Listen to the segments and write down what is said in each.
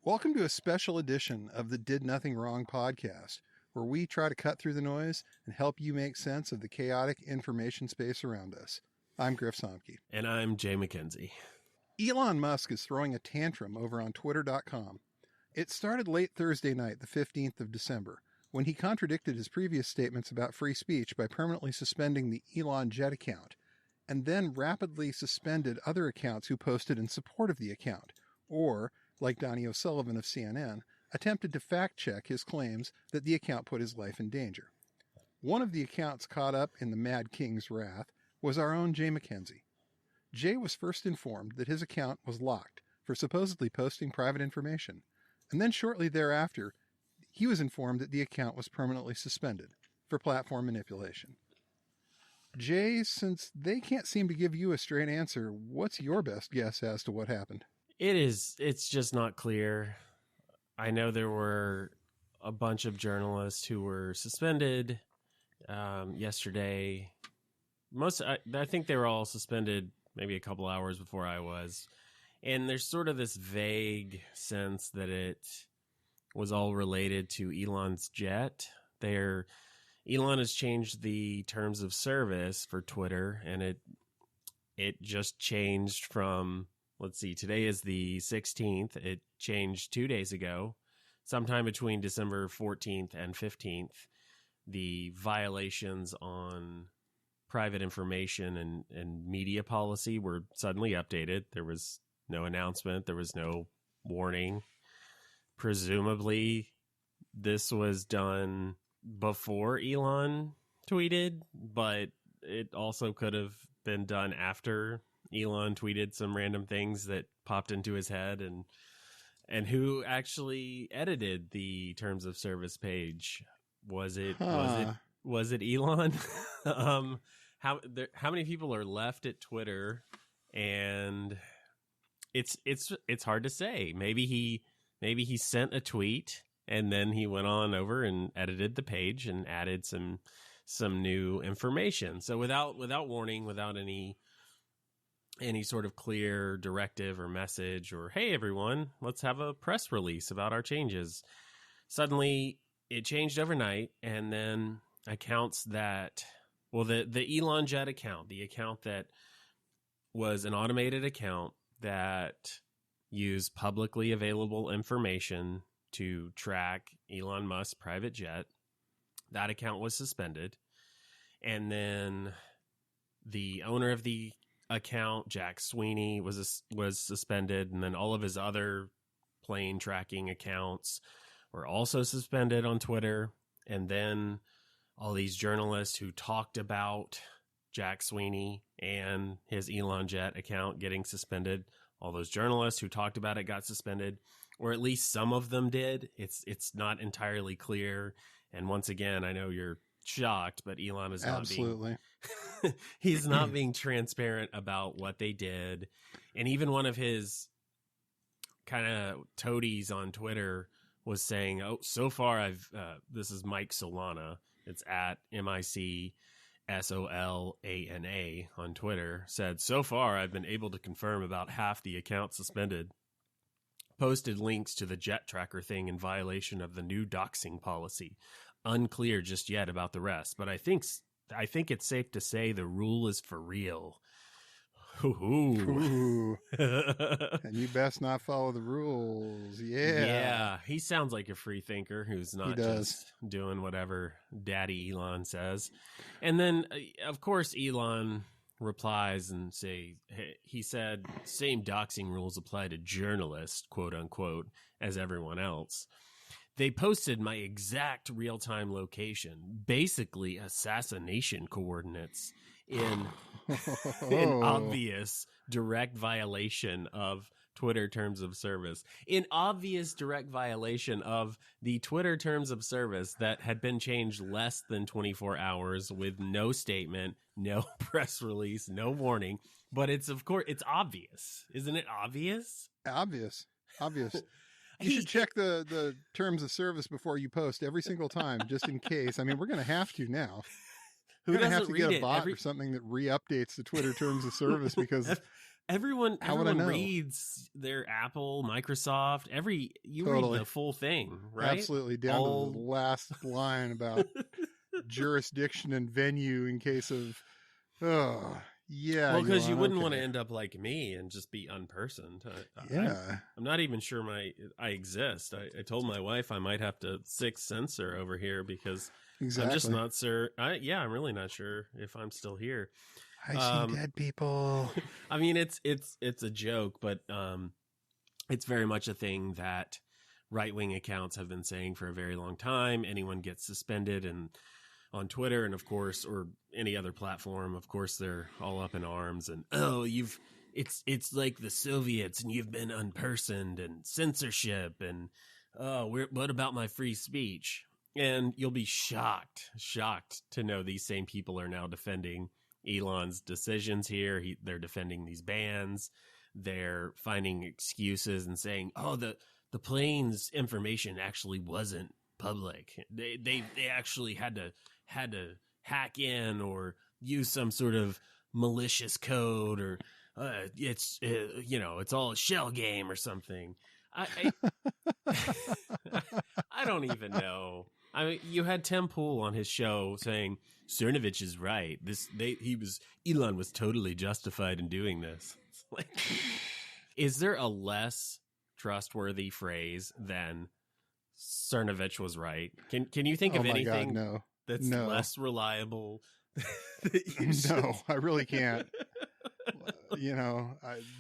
Welcome to a special edition of the Did Nothing Wrong podcast, where we try to cut through the noise and help you make sense of the chaotic information space around us. I'm Griff Somke. And I'm Jay McKenzie. Elon Musk is throwing a tantrum over on Twitter.com. It started late Thursday night, the 15th of December, when he contradicted his previous statements about free speech by permanently suspending the Elon Jet account, and then rapidly suspended other accounts who posted in support of the account, or, like Donnie O'Sullivan of CNN, attempted to fact-check his claims that the account put his life in danger. One of the accounts caught up in the Mad King's wrath was our own Jay McKenzie. Jay was first informed that his account was locked for supposedly posting private information, and then shortly thereafter, he was informed that the account was permanently suspended for platform manipulation. Jay, since they can't seem to give you a straight answer, what's your best guess as to what happened? It's just not clear. I know there were a bunch of journalists who were suspended yesterday. I think they were all suspended maybe a couple hours before I was. And there's sort of this vague sense that it was all related to Elon's jet. Elon has changed the terms of service for Twitter, and it just changed from, let's see, today is the 16th. It changed 2 days ago, sometime between December 14th and 15th. The violations on private information and media policy were suddenly updated. There was no announcement. There was no warning. Presumably, this was done before Elon tweeted, but it also could have been done after Elon tweeted some random things that popped into his head. And who actually edited the terms of service page? Was it Elon? How many people are left at Twitter? And it's hard to say. Maybe he sent a tweet and then he went on over and edited the page and added some new information. So without warning, without any sort of clear directive or message or, hey, everyone, let's have a press release about our changes. Suddenly it changed overnight. And then accounts that, well, the Elon Jet account, the account that was an automated account that used publicly available information to track Elon Musk's private jet, that account was suspended. And then the owner of the account, Jack Sweeney, was suspended, and then all of his other plane tracking accounts were also suspended on Twitter. And then all these journalists who talked about Jack Sweeney and his Elon Jet account getting suspended, all those journalists who talked about it got suspended, or at least some of them did. It's not entirely clear. And once again, I know you're shocked, but Elon is absolutely he's not being transparent about what they did. And even one of his kind of toadies on Twitter was saying, oh, so far this is Mike Solana. It's at MICSOLANA on Twitter, said, so far I've been able to confirm about half the accounts suspended. Posted links to the jet tracker thing in violation of the new doxing policy. Unclear just yet about the rest, but I think it's safe to say the rule is for real. Ooh. And you best not follow the rules. Yeah, he sounds like a free thinker who's not just doing whatever Daddy Elon says. And then, of course, Elon replies and he said, same doxing rules apply to journalists, quote unquote, as everyone else. They posted my exact real-time location, basically assassination coordinates, in an obvious direct violation of Twitter terms of service. In obvious direct violation of the Twitter terms of service that had been changed less than 24 hours with no statement, no press release, no warning. But it's obvious. Isn't it obvious? Obvious. You should check the terms of service before you post every single time, just in case. I mean, we're going to have to now. Who doesn't have to read get it? a bot or something that re-updates the Twitter terms of service because Everyone know? reads their Apple, Microsoft, you Totally. read the full thing, right? Absolutely, down to the last line about jurisdiction and venue in case of, yeah. Well, because you Elon, wouldn't okay. want to end up like me and just be unpersoned. Yeah. I'm not even sure I exist. I told my wife I might have to censor over here because Exactly. I'm just not sure. I'm really not sure if I'm still here. I see dead people. I mean, it's a joke, but it's very much a thing that right-wing accounts have been saying for a very long time. Anyone gets suspended and on Twitter and of course, or any other platform, of course, they're all up in arms and, it's like the Soviets and you've been unpersoned and censorship and, what about my free speech? And you'll be shocked to know these same people are now defending Elon's decisions here. They're defending these bans. They're finding excuses and saying, the plane's information actually wasn't public. They actually had to hack in or use some sort of malicious code or it's all a shell game or something. I don't even know. I mean, you had Tim Pool on his show saying Cernovich is right. Elon was totally justified in doing this. It's like, is there a less trustworthy phrase than Cernovich was right? Can you think of anything that's less reliable? No, I really can't.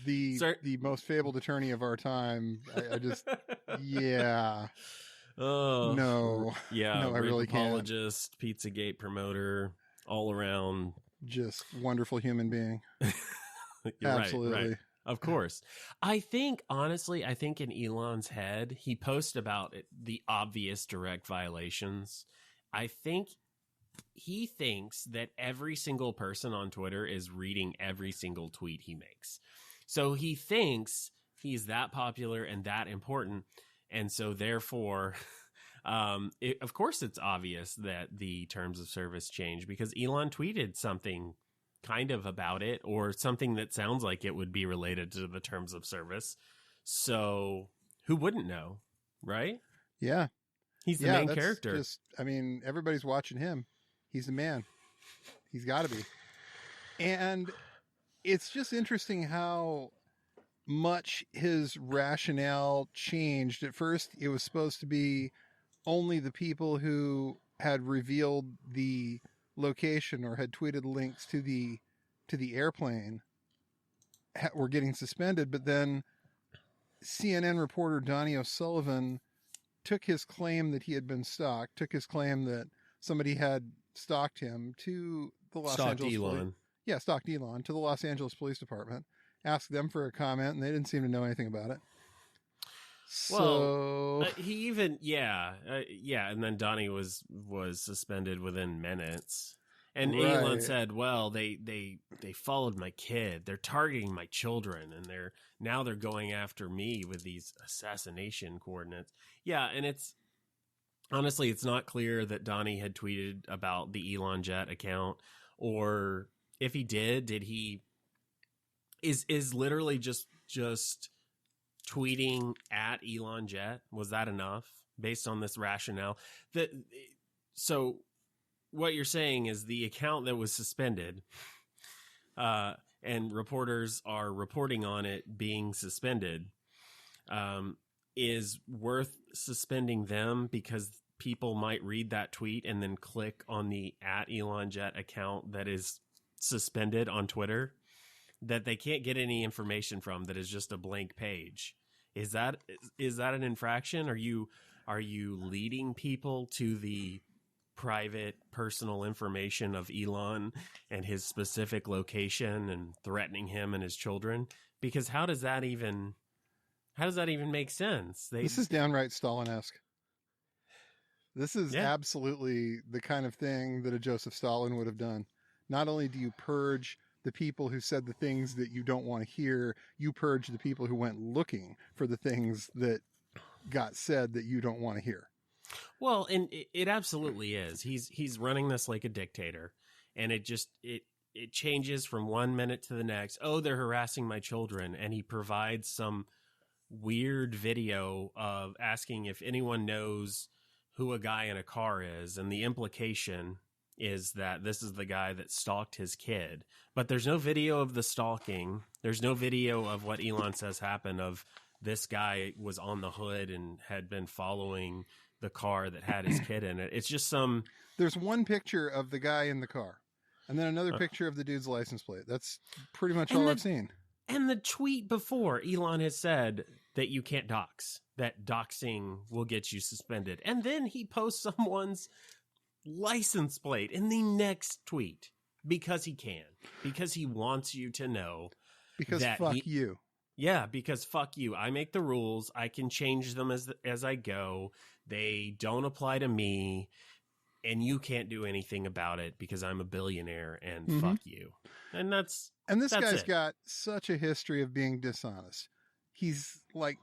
The most fabled attorney of our time. I just, yeah. Oh no, yeah, no, I really can't. Apologist, Pizzagate promoter, all around, just wonderful human being. Absolutely, right. Of course. Honestly, I think in Elon's head, he posts about the obvious direct violations. I think he thinks that every single person on Twitter is reading every single tweet he makes. So he thinks he's that popular and that important. And so therefore, of course, it's obvious that the terms of service change because Elon tweeted something kind of about it or something that sounds like it would be related to the terms of service. So who wouldn't know, right? Yeah. He's the main character. Everybody's watching him. He's the man. He's got to be. And it's just interesting how much his rationale changed. At first, it was supposed to be only the people who had revealed the location or had tweeted links to the airplane were getting suspended. But then CNN reporter Donnie O'Sullivan took his claim that he had been stalked, took his claim that somebody had stalked him to the Los Angeles Elon. Stalked Elon to the Los Angeles Police Department, asked them for a comment, and they didn't seem to know anything about it. Well, he even, and then Donnie was suspended within minutes. And right. Elon said, well, they followed my kid. They're targeting my children, and they're going after me with these assassination coordinates. Yeah, and it's not clear that Donnie had tweeted about the Elon Jet account, or if he did he is literally just tweeting at Elon Jet. Was that enough based on this rationale? So what you're saying is the account that was suspended, and reporters are reporting on it being suspended, is worth suspending them because people might read that tweet and then click on the at Elon Jet account that is suspended on Twitter that they can't get any information from, that is just a blank page. Is that an infraction? Are you leading people to the private personal information of Elon and his specific location and threatening him and his children? Because how does that even make sense? This is downright Stalin-esque. This is absolutely the kind of thing that a Joseph Stalin would have done. Not only do you purge the people who said the things that you don't want to hear, you purge the people who went looking for the things that got said that you don't want to hear. Well, and it absolutely is. He's running this like a dictator, and it it changes from 1 minute to the next. Oh, they're harassing my children. And he provides some weird video of asking if anyone knows who a guy in a car is. And the implication is that this is the guy that stalked his kid. But there's no video of the stalking. There's no video of what Elon says happened, of this guy was on the hood and had been following the car that had his kid in it. It's just some... There's one picture of the guy in the car, and then another picture of the dude's license plate. That's pretty much all I've seen. And the tweet before, Elon has said that you can't dox, that doxing will get you suspended. And then he posts someone's license plate in the next tweet because he can, because he wants you to know. Because that fuck you. Yeah, because fuck you. I make the rules. I can change them as I go. They don't apply to me. And you can't do anything about it because I'm a billionaire and fuck you. And this guy's got such a history of being dishonest. He's like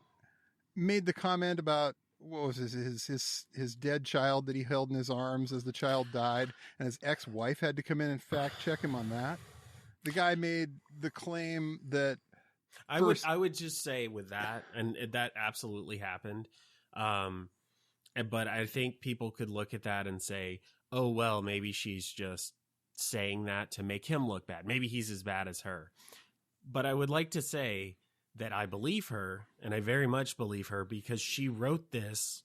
made the comment about what was his dead child that he held in his arms as the child died, and his ex-wife had to come in and fact check him on that. The guy made the claim that I would just say with that, and that absolutely happened. But I think people could look at that and say, oh, well, maybe she's just saying that to make him look bad. Maybe he's as bad as her. But I would like to say that I believe her, and I very much believe her, because she wrote this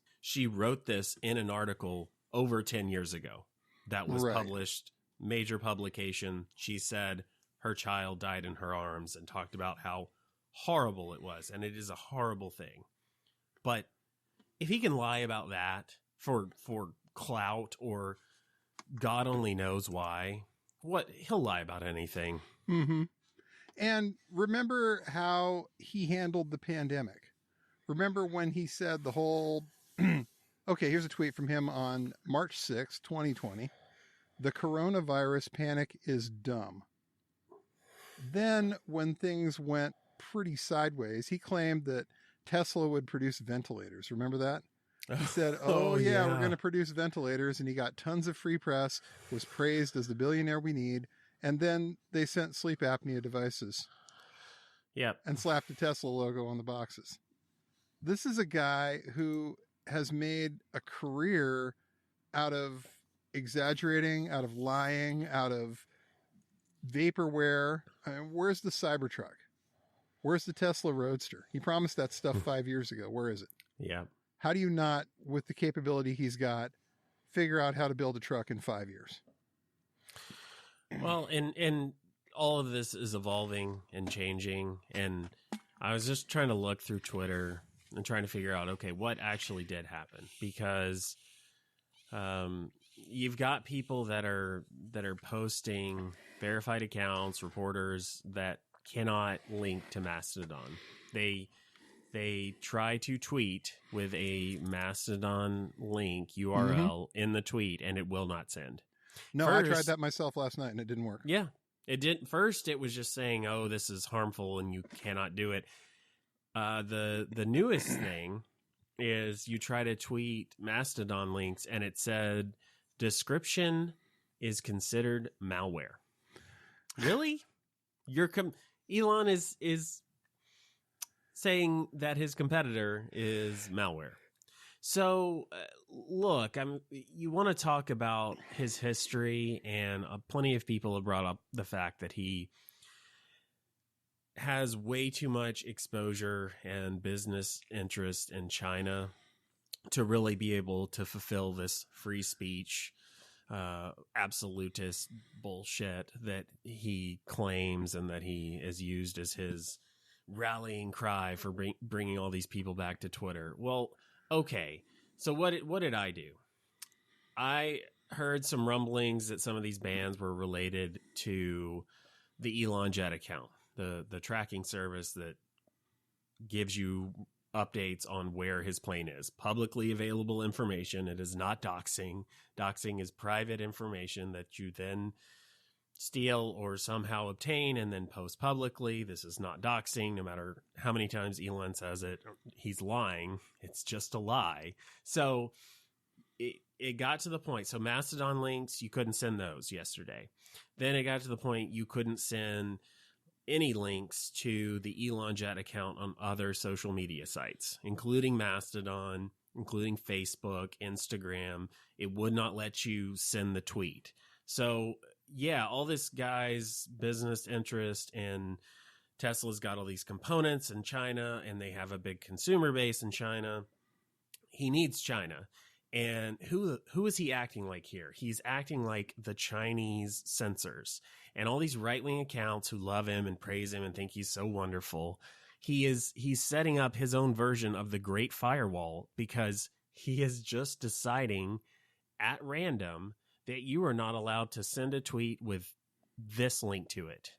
in an article over 10 years ago that was published, major publication. She said her child died in her arms and talked about how horrible it was. And it is a horrible thing. But if he can lie about that for clout, or God only knows why, he'll lie about anything. Mm-hmm. And remember how he handled the pandemic. Remember when he said the whole, okay, here's a tweet from him on March 6, 2020. The coronavirus panic is dumb. Then when things went pretty sideways, he claimed that Tesla would produce ventilators. Remember that? He said, oh yeah, we're going to produce ventilators. And he got tons of free press, was praised as the billionaire we need. And then they sent sleep apnea devices. Yep. And slapped the Tesla logo on the boxes. This is a guy who has made a career out of exaggerating, out of lying, out of vaporware. I mean, where's the Cybertruck? Where's the Tesla Roadster? He promised that stuff 5 years ago. Where is it? Yeah. How do you not, with the capability he's got, figure out how to build a truck in 5 years? Well, and all of this is evolving and changing. And I was just trying to look through Twitter and trying to figure out, okay, what actually did happen? Because you've got people that are posting verified accounts, reporters that cannot link to Mastodon. They try to tweet with a Mastodon link URL in the tweet, and it will not send. No, I tried that myself last night, and it didn't work. Yeah, it didn't. First, it was just saying, "Oh, this is harmful, and you cannot do it." The newest thing is you try to tweet Mastodon links, and it said description is considered malware. Really? Elon is saying that his competitor is malware. So, look, you want to talk about his history, and plenty of people have brought up the fact that he has way too much exposure and business interest in China to really be able to fulfill this free speech absolutist bullshit that he claims and that he is used as his rallying cry for bringing all these people back to Twitter. Well, okay, so what did I do? I heard some rumblings that some of these bans were related to the Elon Jet account, the tracking service that gives you updates on where his plane is. Publicly available information. It is not doxing. Doxing is private information that you then steal or somehow obtain and then post publicly. This is not doxing. No matter how many times Elon says it, he's lying. It's just a lie. So it got to the point. So Mastodon links, you couldn't send those yesterday. Then it got to the point you couldn't send any links to the Elon Jet account on other social media sites, including Mastodon, including Facebook, Instagram. It would not let you send the tweet. So yeah, all this guy's business interest, and Tesla's got all these components in China, and they have a big consumer base in China. He needs China. And who is he acting like here? He's acting like the Chinese censors and all these right-wing accounts who love him and praise him and think he's so wonderful. He's setting up his own version of the Great Firewall, because he is just deciding at random that you are not allowed to send a tweet with this link to it.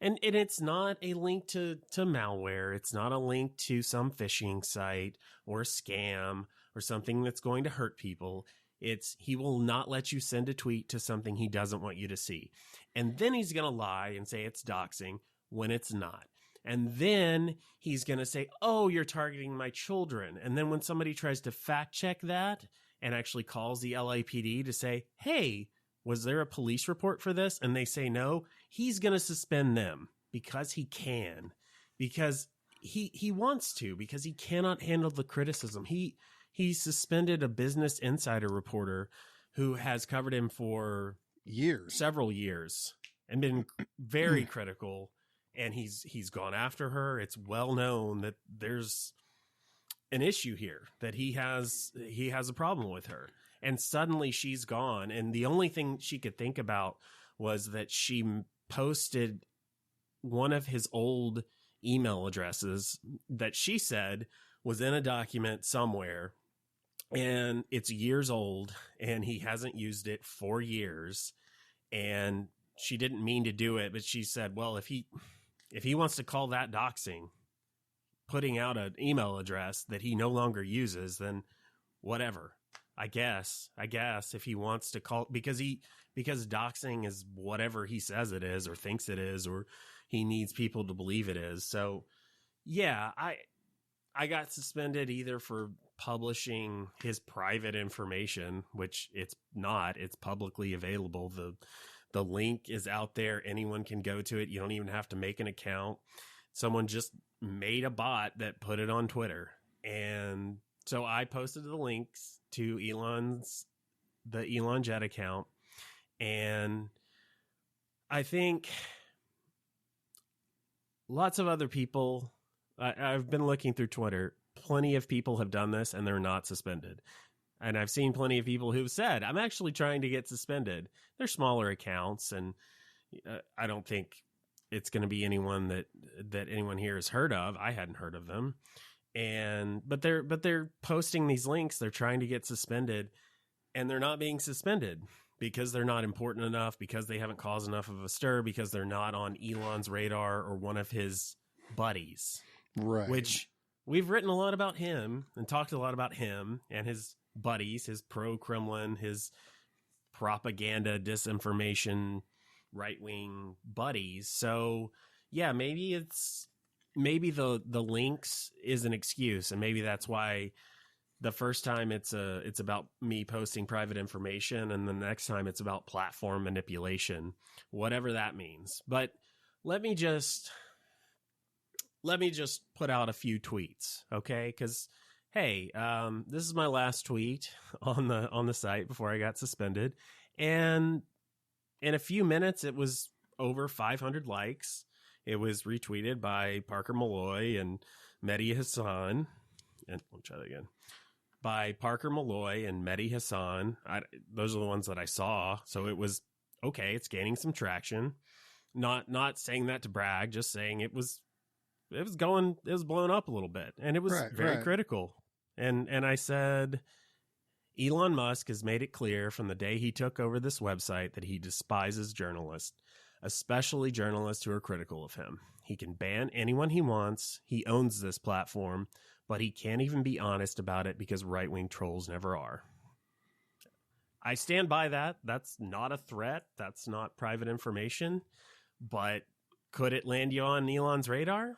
And it's not a link to malware. It's not a link to some phishing site or a scam or something that's going to hurt people. He will not let you send a tweet to something he doesn't want you to see. And then he's going to lie and say it's doxing when it's not. And then he's going to say, oh, you're targeting my children. And then when somebody tries to fact check that and actually calls the LAPD to say, hey, was there a police report for this? And they say no, he's going to suspend them because he can, because he wants to, because he cannot handle the criticism. He suspended a Business Insider reporter who has covered him for several years and been very critical. And he's gone after her. It's well known that there's an issue here, that he has a problem with her. And suddenly she's gone. And the only thing she could think about was that she posted one of his old email addresses that she said was in a document somewhere. And it's years old, and he hasn't used it for years. And she didn't mean to do it, but she said, well, if he wants to call that doxing, putting out an email address that he no longer uses, then whatever. I guess if he wants to call, because doxing is whatever he says it is or thinks it is, or he needs people to believe it is. So yeah, I got suspended either for publishing his private information, which it's not, it's publicly available. The link is out there. Anyone can go to it. You don't even have to make an account. Someone just made a bot that put it on Twitter. And so I posted the links to the Elon Jet account. And I think lots of other people, I've been looking through Twitter, plenty of people have done this and they're not suspended. And I've seen plenty of people who've said, I'm actually trying to get suspended. They're smaller accounts, and I don't think it's going to be anyone that anyone here has heard of. I hadn't heard of them. But they're posting these links. They're trying to get suspended, and they're not being suspended because they're not important enough, because they haven't caused enough of a stir, because they're not on Elon's radar or one of his buddies. Right. Which we've written a lot about him and talked a lot about him and his buddies, his pro-Kremlin, his propaganda, disinformation, right-wing buddies. So yeah, maybe the links is an excuse, and maybe that's why the first time it's about me posting private information, and the next time it's about platform manipulation, whatever that means. But let me just put out a few tweets, okay? Because hey, this is my last tweet on the site before I got suspended, and in a few minutes it was over 500 likes. It was retweeted by Parker Malloy and Mehdi Hassan, and we'll try that again. By Parker Malloy and Mehdi Hassan. Those are the ones that I saw, so it was okay. It's gaining some traction. Not saying that to brag, just saying it was blowing up a little bit, and it was very critical. And I said, Elon Musk has made it clear from the day he took over this website that he despises journalists, especially journalists who are critical of him. He can ban anyone he wants. He owns this platform, but he can't even be honest about it because right-wing trolls never are. I stand by that. That's not a threat. That's not private information. But could it land you on Elon's radar?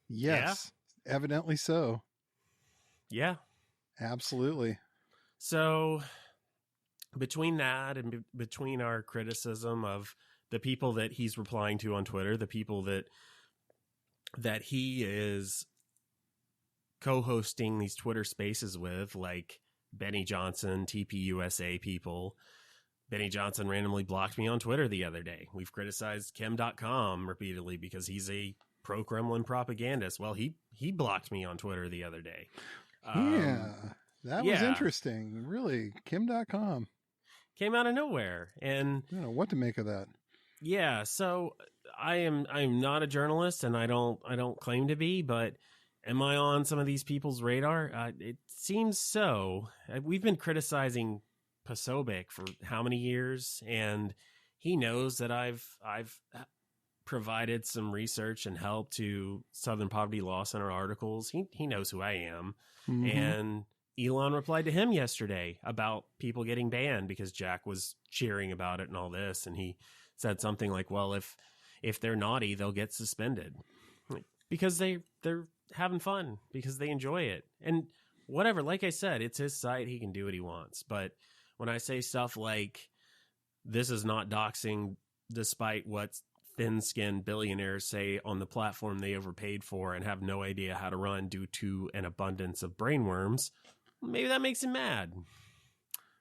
Yes, yeah. Evidently so. Yeah. Absolutely. So between that and between our criticism of the people that he's replying to on Twitter, the people that he is co-hosting these Twitter spaces with, like Benny Johnson, TPUSA people. Benny Johnson randomly blocked me on Twitter the other day. We've criticized Kim.com repeatedly because he's a pro-Kremlin propagandist. Well, he blocked me on Twitter the other day. That was interesting. Really, Kim.com came out of nowhere, and I don't know what to make of that. Yeah, so I'm not a journalist, and I don't claim to be, but am I on some of these people's radar? It seems so. We've been criticizing Posobiec for how many years, and he knows that I've provided some research and help to Southern Poverty Law Center articles. He knows who I am. Mm-hmm. And Elon replied to him yesterday about people getting banned because Jack was cheering about it and all this, and he said something like, well, if they're naughty, they'll get suspended because they're having fun, because they enjoy it. And whatever, like I said, it's his site. He can do what he wants. But when I say stuff like this is not doxing, despite what thin-skinned billionaires say on the platform they overpaid for and have no idea how to run due to an abundance of brainworms, maybe that makes him mad.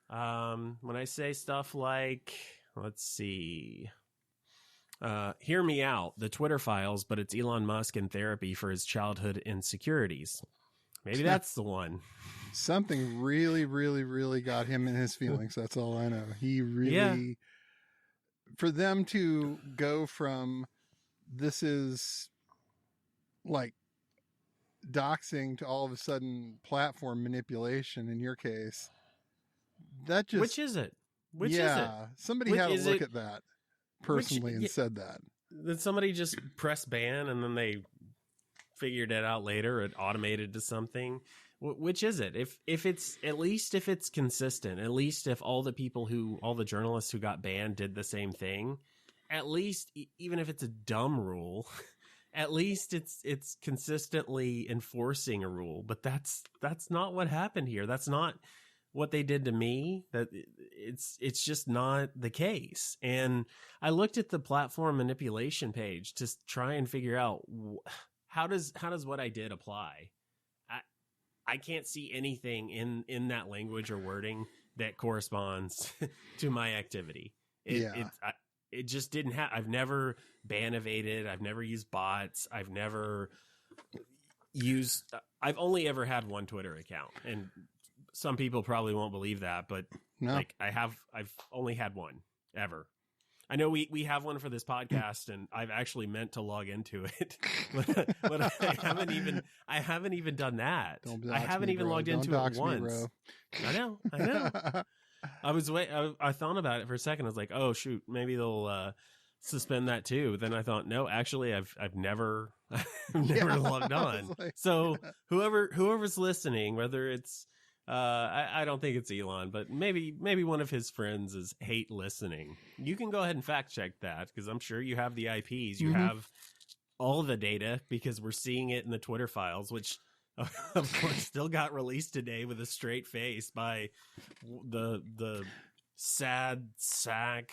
When I say stuff like, let's see, hear me out, the Twitter files, but it's Elon Musk in therapy for his childhood insecurities. Maybe that's the one. Something really, really, really got him in his feelings. That's all I know. He really, for them to go from this is like doxing to all of a sudden platform manipulation in your case, that just... Which is it? Which is it? Somebody had to look at that personally and said that. Did somebody just press ban and then they figured it out later? It automated to something. Which is it? If it's, at least if it's consistent, at least if all the journalists who got banned did the same thing, at least even if it's a dumb rule, at least it's consistently enforcing a rule. But that's not what happened here. That's not what they did to me. That it's just not the case. And I looked at the platform manipulation page to try and figure out how does what I did apply. I can't see anything in that language or wording that corresponds to my activity. It just didn't have. I've never ban evaded. I've never used bots. I've only ever had one Twitter account, and some people probably won't believe that, but I've only had one ever. I know we have one for this podcast, and I've actually meant to log into it, but I haven't even done that. I haven't even logged into it once. I know. I thought about it for a second. I was like, oh shoot, maybe they'll suspend that too. But then I thought, no, actually, I've never logged on. So whoever's listening, whether it's I don't think it's Elon, but maybe one of his friends is hate listening. You can go ahead and fact check that, because I'm sure you have the IPs. You have all the data, because we're seeing it in the Twitter files, which of course still got released today with a straight face by the sad sack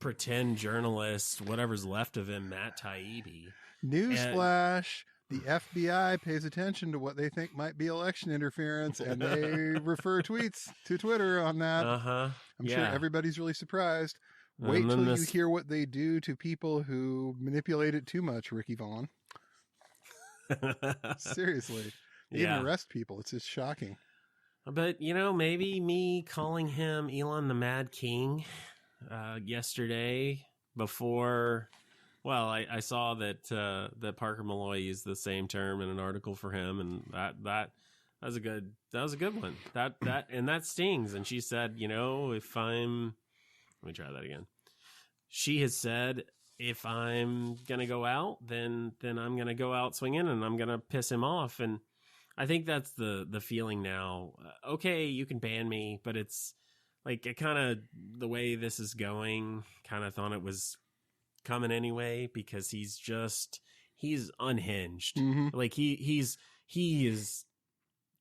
pretend journalist, whatever's left of him, Matt Taibbi. Newsflash. The FBI pays attention to what they think might be election interference, and they refer tweets to Twitter on that. I'm sure everybody's really surprised. Wait till you hear what they do to people who manipulate it too much, Ricky Vaughn. Seriously. They even arrest people. It's just shocking. But, maybe me calling him Elon the Mad King yesterday before... Well, I saw that Parker Malloy used the same term in an article for him, and that was a good one. That stings. And she said, let me try that again. She has said, if I'm gonna go out, then I'm gonna go out swinging, and I'm gonna piss him off. And I think that's the feeling now. Okay, you can ban me, but it's like the way this is going. Kind of thought it was coming anyway, because he's unhinged. Like he is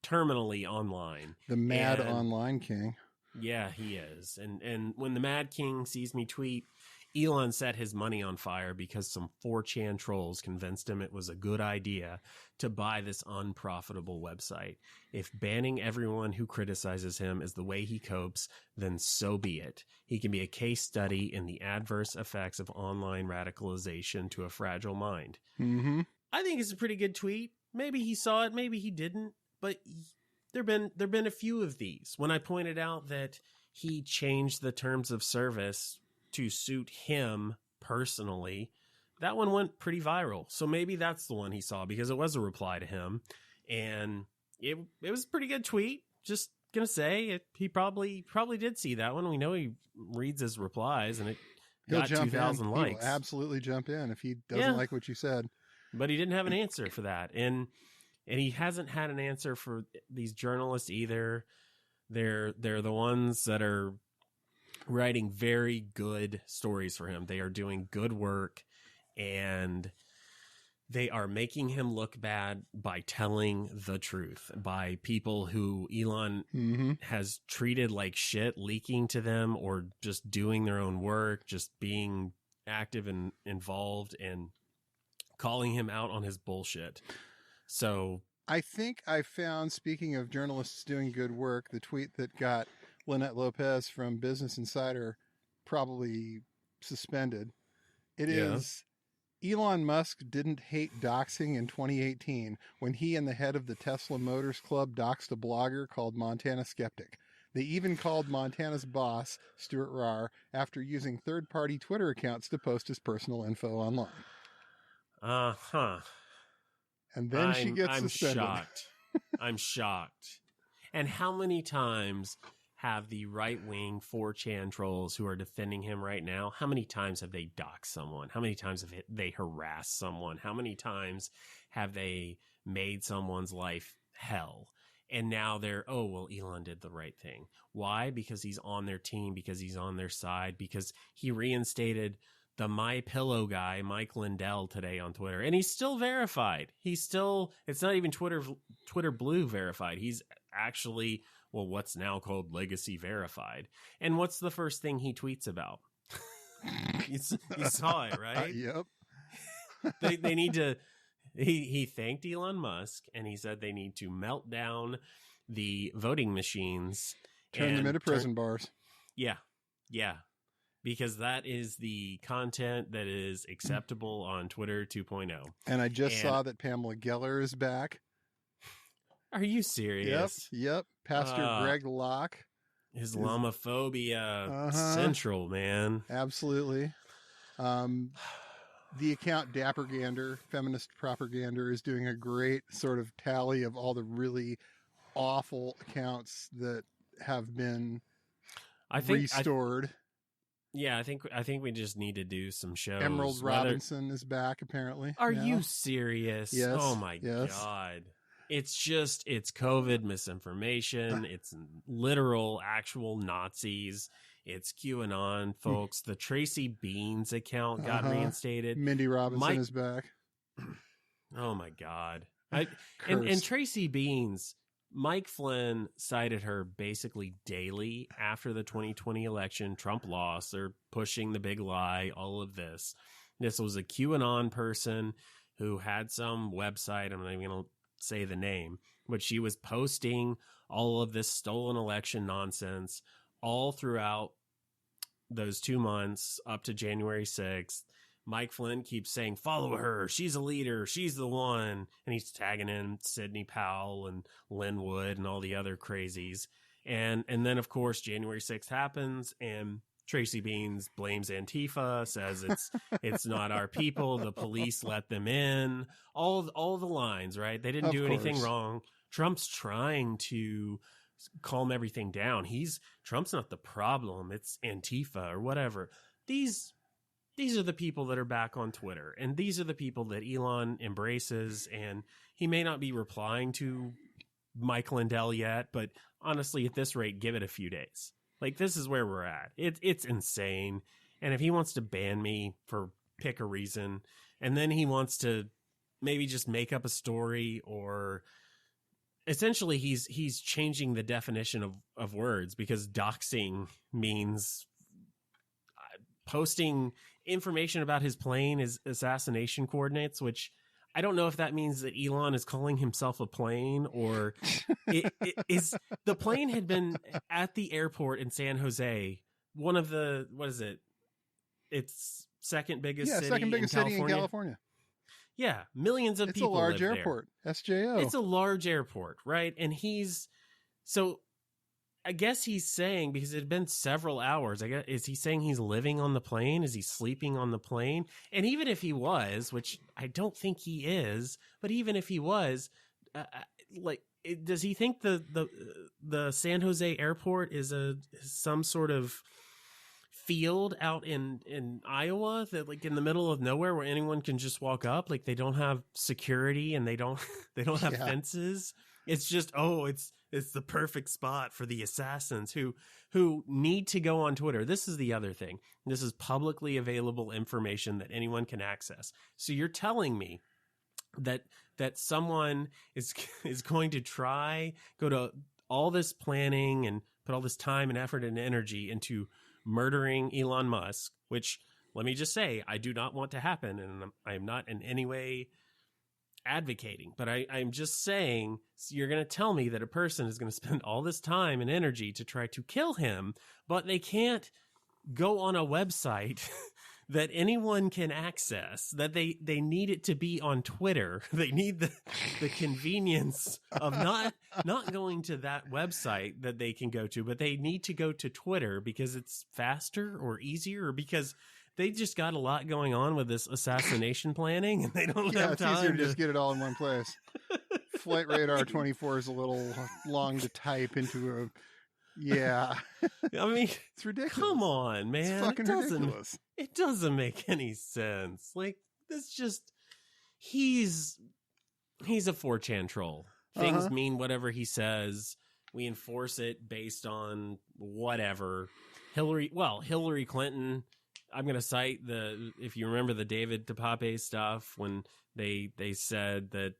terminally online, the mad online king. Yeah, he is. And when the Mad King sees me tweet, Elon set his money on fire because some 4chan trolls convinced him it was a good idea to buy this unprofitable website. If banning everyone who criticizes him is the way he copes, then so be it. He can be a case study in the adverse effects of online radicalization to a fragile mind. Mm-hmm. I think it's a pretty good tweet. Maybe he saw it, maybe he didn't, but there've been a few of these. When I pointed out that he changed the terms of service to suit him personally, that one went pretty viral. So maybe that's the one he saw because it was a reply to him, and it was a pretty good tweet. Just gonna say he probably did see that one. We know he reads his replies, and it got 2,000 likes. He will absolutely jump in if he doesn't like what you said. But he didn't have an answer for that, and he hasn't had an answer for these journalists either. They're the ones that are writing very good stories for him. They are doing good work, and they are making him look bad by telling the truth, by people who Elon has treated like shit, leaking to them or just doing their own work, just being active and involved and calling him out on his bullshit. So I think I found, speaking of journalists doing good work, the tweet that got Lynette Lopez from Business Insider probably suspended. It is Elon Musk didn't hate doxing in 2018 when he and the head of the Tesla Motors Club doxed a blogger called Montana Skeptic. They even called Montana's boss, Stuart Rahr, after using third-party Twitter accounts to post his personal info online. Uh-huh. And then she gets suspended. I'm shocked. And how many times have the right-wing 4chan trolls who are defending him right now, how many times have they doxed someone? How many times have they harassed someone? How many times have they made someone's life hell? And now they're, oh, well, Elon did the right thing. Why? Because he's on their team, because he's on their side, because he reinstated the My Pillow guy, Mike Lindell, today on Twitter. And he's still verified. It's not even Twitter Blue verified. He's actually, well, what's now called Legacy verified. And what's the first thing he tweets about? You saw it, right? Yep. They need to, he thanked Elon Musk, and he said they need to melt down the voting machines. Turn them into prison bars. Yeah. Yeah. Because that is the content that is acceptable on Twitter 2.0. And I just saw that Pamela Geller is back. Are you serious? Yep. Pastor Greg Locke. Islamophobia central, man. Absolutely. The account Dappergander, Feminist Propagander, is doing a great sort of tally of all the really awful accounts that have been restored. I think we just need to do some shows. Emerald Robinson is back, apparently. Are you serious? Yes. Oh, my God. It's COVID misinformation. It's literal, actual Nazis. It's QAnon, folks. The Tracy Beans account got reinstated. Mindy Robinson is back. Oh, my God. And Tracy Beans, Mike Flynn cited her basically daily after the 2020 election. Trump lost. They're pushing the big lie, all of this. This was a QAnon person who had some website. I'm not even going to say the name, but she was posting all of this stolen election nonsense all throughout those 2 months up to January 6th. Mike Flynn keeps saying, follow her. She's a leader. She's the one. And he's tagging in Sidney Powell and Lynn Wood and all the other crazies. And then, of course, January 6th happens, and Tracy Beans blames Antifa, says it's not our people. The police let them in. All the lines, right? They didn't do anything wrong. Trump's trying to calm everything down. Trump's not the problem. It's Antifa or whatever. These are the people that are back on Twitter, and these are the people that Elon embraces, and he may not be replying to Mike Lindell yet, but honestly, at this rate, give it a few days. Like, this is where we're at. It's insane, and if he wants to ban me for pick a reason, and then he wants to maybe just make up a story or essentially he's changing the definition of words, because doxing means posting information about his plane is assassination coordinates, which I don't know if that means that Elon is calling himself a plane, or it is the plane had been at the airport in San Jose, one of the, what is it? It's second biggest city in California. Yeah, millions of people live there. It's a large airport, SJO. It's a large airport, right? And I guess he's saying, because it had been several hours, is he saying he's living on the plane? Is he sleeping on the plane? And even if he was, which I don't think he is, but even if he was, does he think the San Jose airport is some sort of field out in Iowa, that like in the middle of nowhere where anyone can just walk up? Like, they don't have security and they don't have fences. It's just, it's the perfect spot for the assassins who need to go on Twitter. This is the other thing. This is publicly available information that anyone can access. So you're telling me that someone is going to go to all this planning and put all this time and effort and energy into murdering Elon Musk, which, let me just say, I do not want to happen, and I am not in any way advocating, but I'm just saying, so you're going to tell me that a person is going to spend all this time and energy to try to kill him, but they can't go on a website that anyone can access, that they need it to be on Twitter. They need the convenience of not going to that website that they can go to, but they need to go to Twitter because it's faster or easier, or because they just got a lot going on with this assassination planning, and they don't have time. It's easier to just get it all in one place. Flight Radar 24 is a little long to type into a... Yeah. I mean, it's ridiculous. Come on, man. It's fucking ridiculous. It doesn't make any sense. Like, this just... He's a 4chan troll. Things mean whatever he says. We enforce it based on whatever. Hillary Clinton... I'm going to cite if you remember the David DePape stuff, when they said that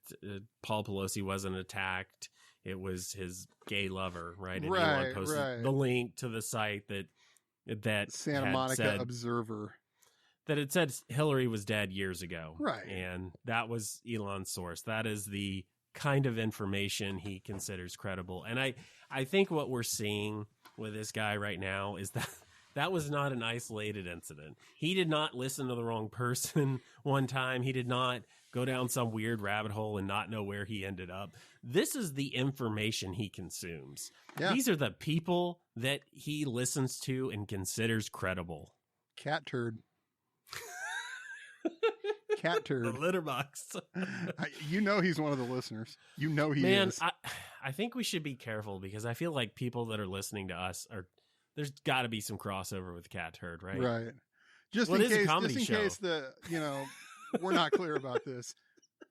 Paul Pelosi wasn't attacked, it was his gay lover, right? And Elon posted the link to the site that Santa Monica Observer, that it said Hillary was dead years ago. Right. And that was Elon's source. That is the kind of information he considers credible. And I think what we're seeing with this guy right now is that was not an isolated incident. He did not listen to the wrong person one time. He did not go down some weird rabbit hole and not know where he ended up. This is the information he consumes. Yeah. These are the people that he listens to and considers credible. Cat turd. Cat turd. The litter box. You know he's one of the listeners. You know he is. I think we should be careful, because I feel like people that are listening to us are... There's got to be some crossover with Cat Turd, right? Right. Just in case we're not clear about this,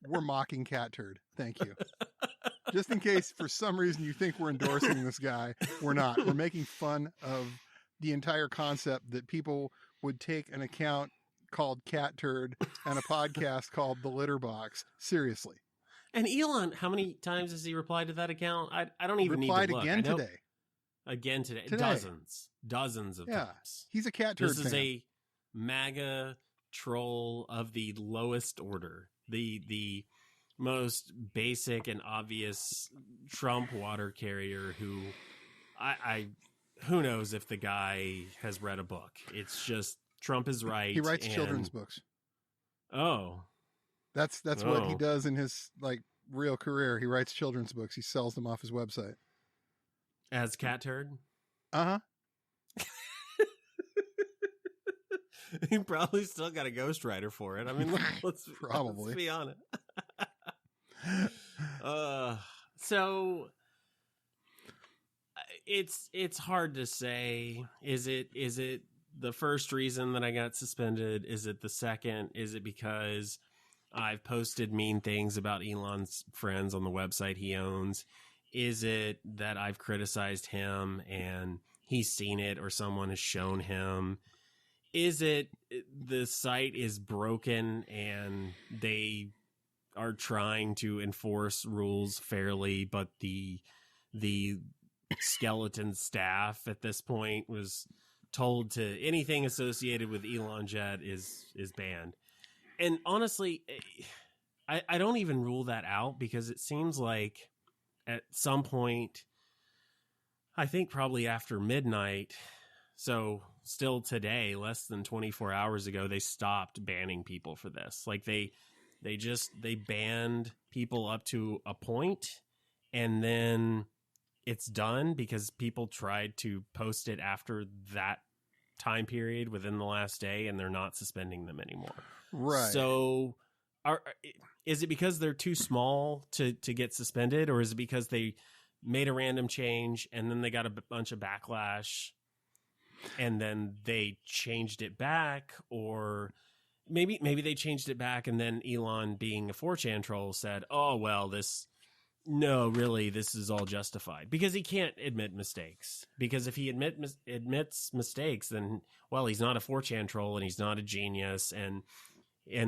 we're mocking Cat Turd. Thank you. Just in case for some reason you think we're endorsing this guy, we're not. We're making fun of the entire concept that people would take an account called Cat Turd and a podcast called The Litter Box seriously. And Elon, how many times has he replied to that account? I don't even need to look. Replied again today. Again today. Dozens of times. He's a Cat Turd This is fan. a MAGA troll of the lowest order. The most basic and obvious Trump water carrier who who knows if the guy has read a book. It's just Trump is right. He writes children's books. Oh. That's what he does in his real career. He writes children's books. He sells them off his website. As Cat Turd? Uh-huh. He probably still got a ghostwriter for it. I mean, let's be honest. So it's hard to say. Is it the first reason that I got suspended? Is it the second? Is it because I've posted mean things about Elon's friends on the website he owns? Is it that I've criticized him and he's seen it, or someone has shown him? Is it the site is broken and they are trying to enforce rules fairly, but the skeleton staff at this point was told to anything associated with Elon Jet is banned. And honestly, I don't even rule that out, because it seems like at some point, I think probably after midnight, so still today, less than 24 hours ago, they stopped banning people for this. Like they banned people up to a point, and then it's done because people tried to post it after that time period within the last day, and they're not suspending them anymore. Right. So is it because they're too small to get suspended, or is it because they made a random change and then they got a bunch of backlash and then they changed it back? Or maybe they changed it back and then Elon, being a 4chan troll, said, oh, well, this is all justified, because he can't admit mistakes. Because if he admits mistakes, then, well, he's not a 4chan troll and he's not a genius. And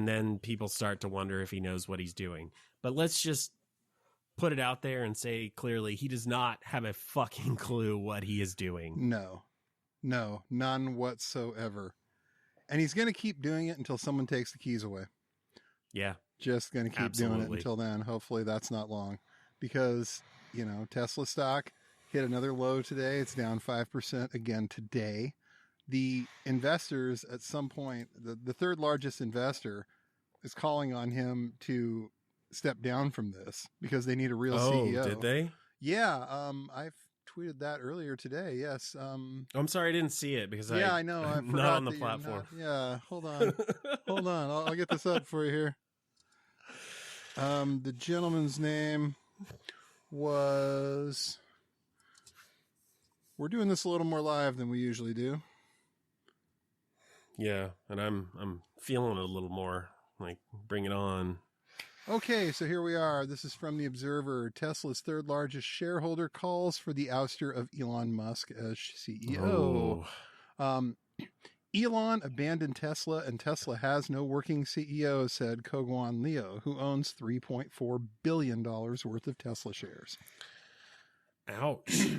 then people start to wonder if he knows what he's doing. But let's just put it out there and say clearly, he does not have a fucking clue what he is doing. No, none whatsoever. And he's going to keep doing it until someone takes the keys away. Yeah. Just going to keep doing it until then. Hopefully that's not long, because, Tesla stock hit another low today. It's down 5% again today. The investors at some point, the third largest investor, is calling on him to step down from this because they need a real CEO. Oh, did they? Yeah. I've tweeted that earlier today. Yes. I'm sorry I didn't see it because I know. I forgot not on the platform. Yeah. Hold on. Hold on. I'll get this up for you here. The gentleman's name was... We're doing this a little more live than we usually do. Yeah, and I'm feeling it a little more. Like, bring it on. Okay, so here we are. This is from The Observer. Tesla's third largest shareholder calls for the ouster of Elon Musk as CEO. Oh. Elon abandoned Tesla, and Tesla has no working CEO, said Kogwan Leo, who owns $3.4 billion worth of Tesla shares. Ouch.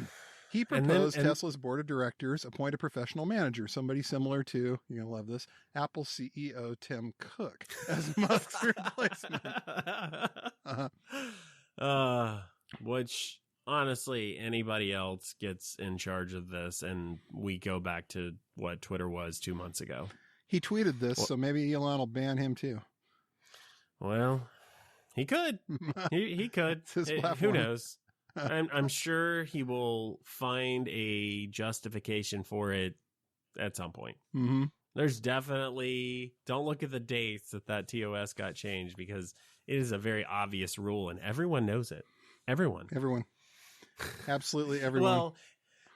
He proposed Tesla's board of directors appoint a professional manager, somebody similar to, you're going to love this, Apple CEO Tim Cook as Musk's replacement. Which, honestly, anybody else gets in charge of this, and we go back to what Twitter was 2 months ago. He tweeted this, so maybe Elon will ban him too. Well, he could. He could. Who knows? I'm sure he will find a justification for it at some point. Mm-hmm. There's definitely, don't look at the dates that TOS got changed, because it is a very obvious rule and everyone knows it. Everyone. Absolutely everyone. Well,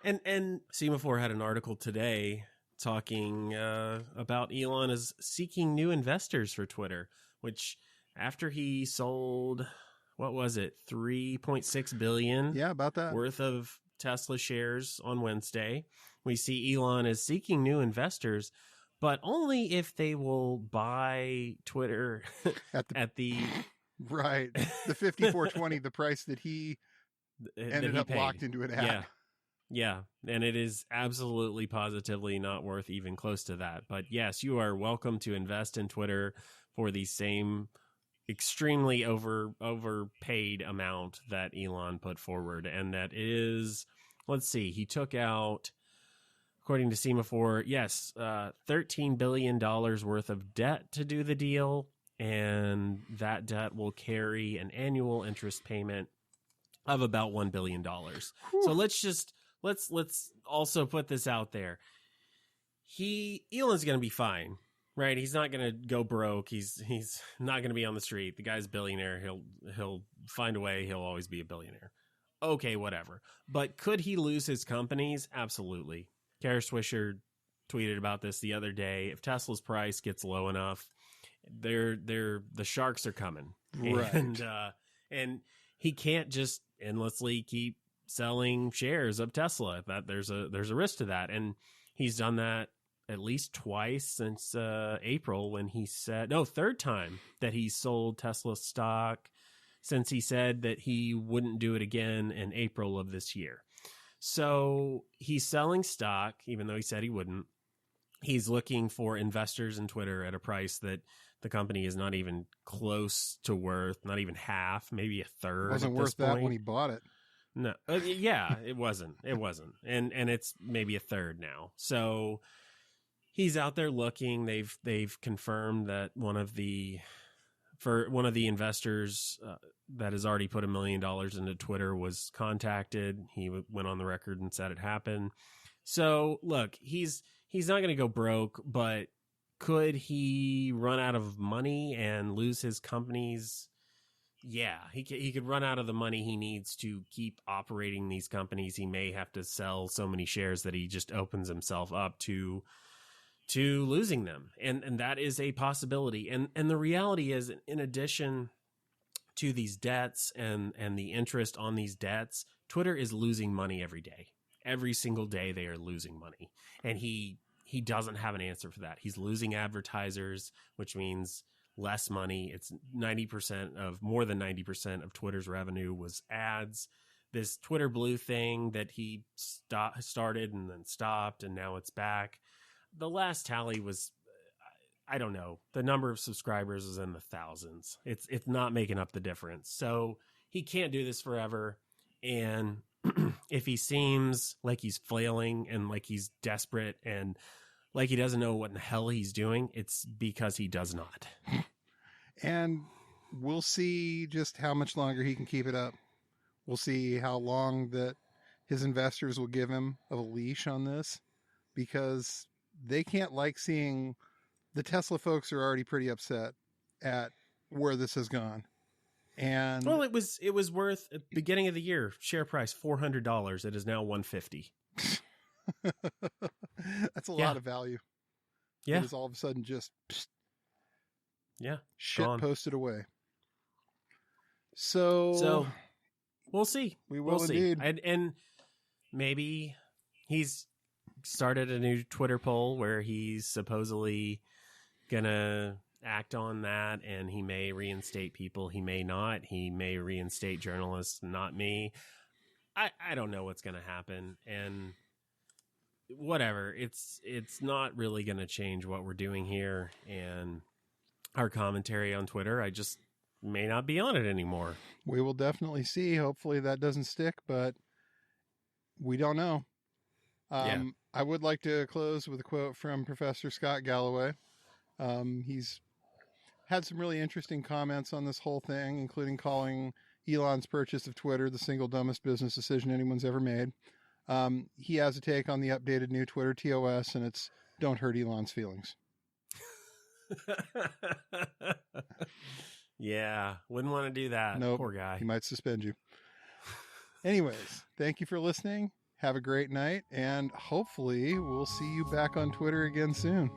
and Semaphore had an article today talking about Elon is seeking new investors for Twitter, which after he sold... what was it? 3.6 billion. Yeah, about that. Worth of Tesla shares on Wednesday. We see Elon is seeking new investors, but only if they will buy Twitter at the right, the 54.20, the price that he ended up locked into an app. Yeah, and it is absolutely positively not worth even close to that. But yes, you are welcome to invest in Twitter for the same extremely overpaid amount that Elon put forward. And that is, let's see, he took out, according to Semaphore, yes, $13 billion worth of debt to do the deal. And that debt will carry an annual interest payment of about $1 billion. Whew. So let's also put this out there. Elon's going to be fine. Right, he's not going to go broke. He's not going to be on the street. The guy's a billionaire. He'll find a way. He'll always be a billionaire. Okay, whatever. But could he lose his companies? Absolutely. Kara Swisher tweeted about this the other day. If Tesla's price gets low enough, the sharks are coming. Right. And he can't just endlessly keep selling shares of Tesla. That there's a risk to that. And he's done that at least twice since April when he said, no, third time that he sold Tesla stock since he said that he wouldn't do it again in April of this year. So he's selling stock, even though he said he wouldn't. He's looking for investors in Twitter at a price that the company is not even close to worth, not even half, maybe a third. It wasn't worth that when he bought it. No, yeah, it wasn't. And it's maybe a third now. So he's out there looking. They've confirmed that one of the investors that has already put $1 million into Twitter was contacted. He went on the record and said it happened. So look, he's not going to go broke, but could he run out of money and lose his companies? Yeah, he could run out of the money he needs to keep operating these companies. He may have to sell so many shares that he just opens himself up to losing them. And that is a possibility. And the reality is, in addition to these debts and the interest on these debts, Twitter is losing money every day. Every single day they are losing money. And he doesn't have an answer for that. He's losing advertisers, which means less money. It's more than 90% of Twitter's revenue was ads. This Twitter Blue thing that he started and then stopped, and now it's back. The last tally was, I don't know, the number of subscribers is in the thousands. It's not making up the difference. So he can't do this forever. And if he seems like he's flailing and like he's desperate and like he doesn't know what in the hell he's doing, it's because he does not. And we'll see just how much longer he can keep it up. We'll see how long that his investors will give him of a leash on this, because they can't like seeing the Tesla folks are already pretty upset at where this has gone. And well, it was worth at the beginning of the year, share price $400. It is now $150. That's a lot of value. Yeah. It is all of a sudden just shit gone. Posted away. So we'll see. We'll see. Indeed. And maybe he's started a new Twitter poll where he's supposedly gonna act on that, and he may reinstate people. He may not. He may reinstate journalists, not me. I don't know what's gonna happen, and whatever. It's not really gonna change what we're doing here and our commentary on Twitter. I just may not be on it anymore. We will definitely see. Hopefully that doesn't stick, but we don't know. I would like to close with a quote from Professor Scott Galloway. He's had some really interesting comments on this whole thing, including calling Elon's purchase of Twitter the single dumbest business decision anyone's ever made. He has a take on the updated new Twitter TOS, and it's don't hurt Elon's feelings. Yeah, wouldn't want to do that. Nope, poor guy. He might suspend you. Anyways, thank you for listening. Have a great night, and hopefully we'll see you back on Twitter again soon.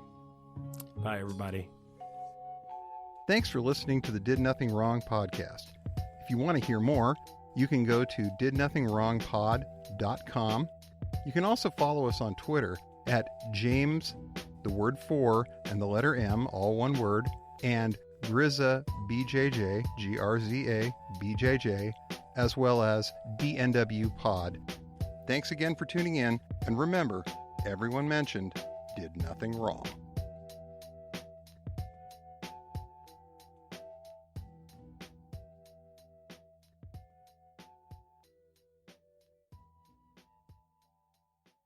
Bye, everybody. Thanks for listening to the Did Nothing Wrong podcast. If you want to hear more, you can go to didnothingwrongpod.com. You can also follow us on Twitter at James, the word 4, and the letter M, all one word, and Grizza BJJ, Grza BJJ, as well as DNW Pod. Thanks again for tuning in, and remember, everyone mentioned did nothing wrong.